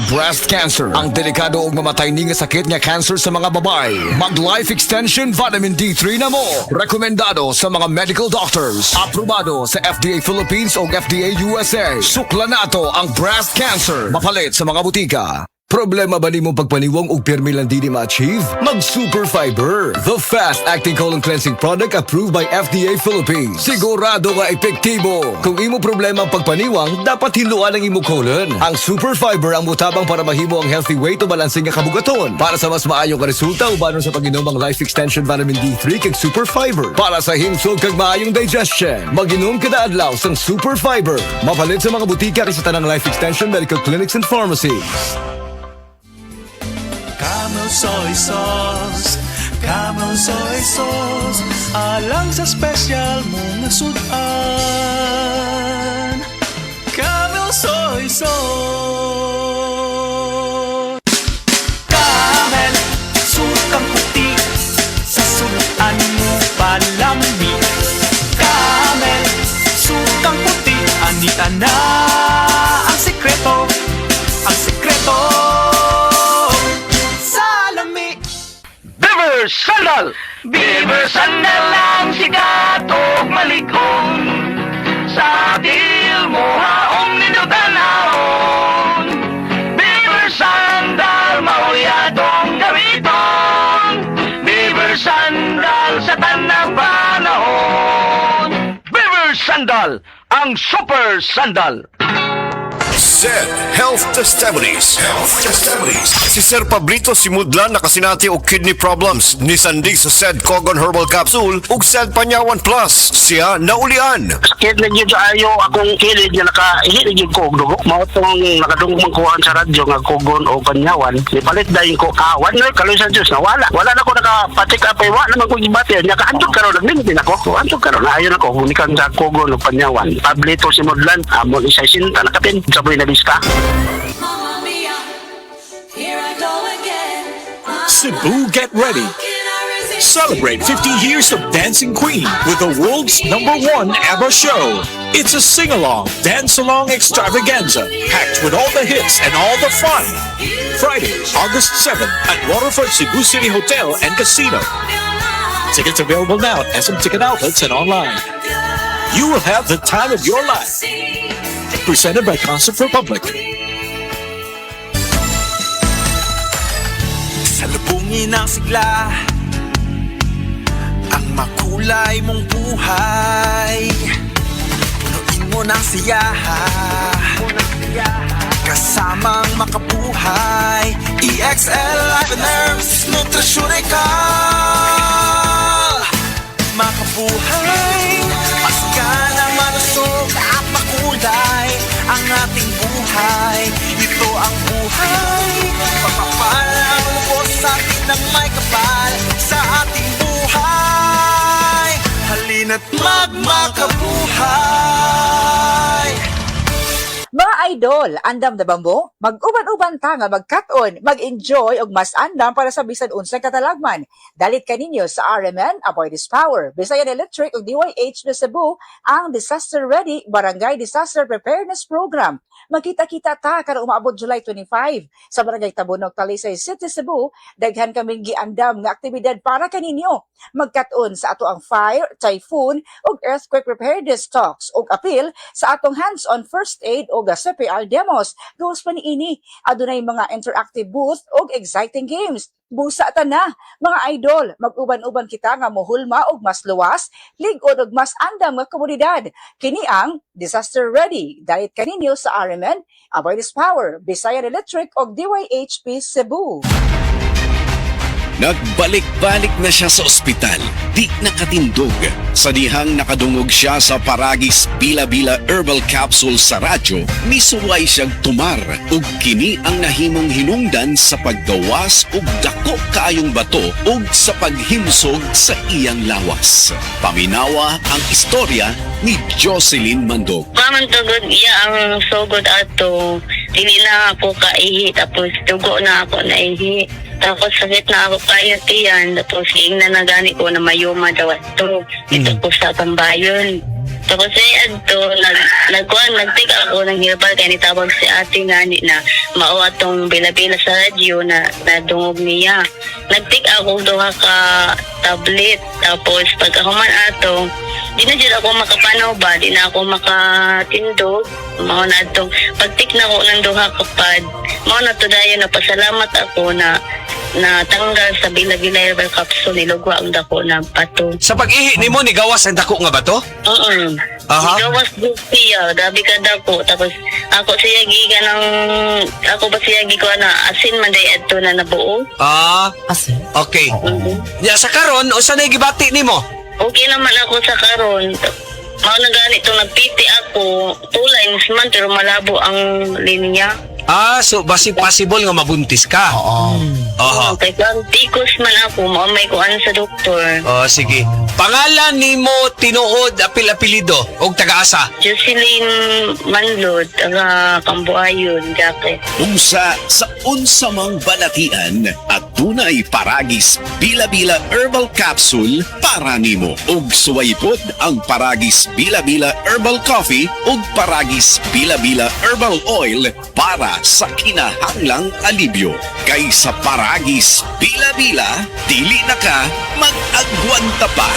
breast cancer. Ang delikado ug mamatay ni nga sakit nga cancer sa mga babae. Mag Life Extension Vitamin D3 na mo. Rekomendado sa mga medical doctors. Aprobado sa FDA Philippines ug FDA USA. Sukla nato ang breast cancer. Mapalit sa mga butika. Problema ba nimo pagpaniwang og pirmi lang di ma-achieve? Mag Super Fiber, the fast-acting colon cleansing product approved by FDA Philippines. Sigurado nga epektibo. Kung imo problema ang pagpaniwang, dapat hiluan ang imo colon. Ang Super Fiber ang mutabang para mahimo ang healthy weight o balansing nga kabugaton. Para sa mas maayong ka resulta, ubanon sa pag-inom ang Life Extension Vitamin D3 kag Super Fiber. Para sa himsog kag maayong digestion, mag-inom kada adlaw sang Super Fiber. Mapalit sa mga butika kay sa tanang Life Extension Medical Clinics and Pharmacies. Camel soy sauce, Camel soy sauce, alang sa special mong nasudan. Camel soy sauce. Camel, sukang puti, sa sunutan mo palami. Camel, sukang puti, anita na ang sikreto, ang sikreto. Beaver Sandal! Beaver Sandal ang sikat o malikong sa til mo haong ninutanahon. Beaver Sandal mauyadong gamiton. Beaver Sandal sa tanang panahon. Beaver Sandal, ang super sandal. Zed Health Testimonies. Si Sir Pablito Simudlan nakasinati og kidney problems ni Sandig sa Zed Cogon Herbal Capsule ug Zed Panyawan Plus. Siya naulian. Sakit na yun sa ayo akong kilid nga nakahilig yung kog dugo. Mao tong nakadungog mangkuhaan sa radyo nga kogon o panyawan. Ipalit dahin ko kawan na kaloy sa Diyos na wala. Wala na ko nakapatik apay wala naman ko gibati. Nakaantog karon nagmintin ako. Antog karon ayon ako humikan sa kogon o panyawan. Pablito Simudlan amon isa sinta nakapin sabay na lista. Mamma mia, here I go again. Cebu, get ready. Celebrate 50 years of Dancing Queen with the world's #1 ABBA show. It's a sing-along, dance-along extravaganza packed with all the hits and all the fun. Friday, August 7th at Waterfront Cebu City Hotel and Casino. Tickets available now at SM Ticket Outlets and online. You will have the time of your life. Presented by Concert Republic. Salubungin ang sigla, ang makulay mong buhay. Punuin mo ng siyaha, kasamang makabuhay. EXL Life and Herbs Nutritional. Makabuhay, masigana, malusog at makulay ang ating buhay. Ito ang buhay, pagpapalang lubos sa atin ng may kapal sa ating buhay. Halina't magmakabuhay. Mga idol, andam na ba mo? Mag-uban-uban ta nga mag-cut-on, mag-enjoy og mas andam para sa bisan unsay katalagman. Dalit kaninyo sa RMN Avoid This Power. Bisayan Electric ug DYH na Cebu ang Disaster Ready Barangay Disaster Preparedness Program. Magkita-kita ta karong umaabot July 25 sa Barangay Tabunog, Talisay City, Cebu. Daghan kaming giandam nga aktibidad para kaninyo. Mag-cut-on sa ato ang fire, typhoon ug earthquake preparedness talks ug appeal sa atong hands-on first aid ug CPR demos. Gawas pa niini, adunay mga interactive booth ug exciting games. Busa ta na, mga idol, mag-uban-uban kita nga mohulma og mas luwas, lig-on og mas andam nga komunidad. Kini ang Disaster Ready. Dahil kaninyo sa RMN, Avoid This Power, Bisayan Electric ug DYHP Cebu. Nagbalik-balik na siya sa ospital, di nakatindog. Sa dihang nakadungog siya sa Paragis Bila-Bila Herbal Capsule sa radyo, misuway siyang tumar ug kini ang nahimong hinungdan sa paggawas ug dako kaayong bato ug sa paghimsog sa iyang lawas. Paminawa ang istorya ni Jocelyn Mandog. Paman tugod iya ang sugod ato. Dili na ako kaihi tapos tugo na ako naihi. Tapos sakit na ako kayo tiyan. Tapos hiing na nagani ko na mayuma daw ito. Ito po sa tambayon. Tapos ay adto, nagtiga ako ng herbal kaya nitawag si ate ngani na mao atong bila-bila sa radyo na nadungog niya. Nagtik ako duha ka tablet, tapos pagkahuman ato, di na dyan ako makapanaw ba, di na ako makatindog. Mao na atong pagtik na ko ng duha ka pad, mao na to dayon na pasalamat ako na natanggal sa bila-bila herbal capsule, nilugwa ang dako na bato. Sa pag-ihi nimo ni gawas ang dako nga bato? Aha. Gawas siya, gabi ka dako. Tapos ako siya giga ng, ako ba siya giga na asin man day adto na nabuo. Okay. Ya sa karon usa na gibati nimo? Okay naman ako sa karon. Mao na ganito nagpiti ako, 2 lines man pero malabo ang linya. So basi possible nga mabuntis ka. Aha. Kay tikos man ako, mao may kuan sa doktor. Sige. Pangalan nimo tinuod apil-apelido og taga-asa? Jocelyn Manlod, taga Cambuayon, Jacket. Unsa sa unsa mang balatian at tunay Paragis Bila-Bila Herbal Capsule para nimo ug suwaypod ang Paragis Bila-Bila Herbal Coffee ug Paragis Bila-Bila Herbal Oil para sa kinahanglang alibyo. Kay sa Paragis Bila-Bila, dili na ka mag-agwanta pa.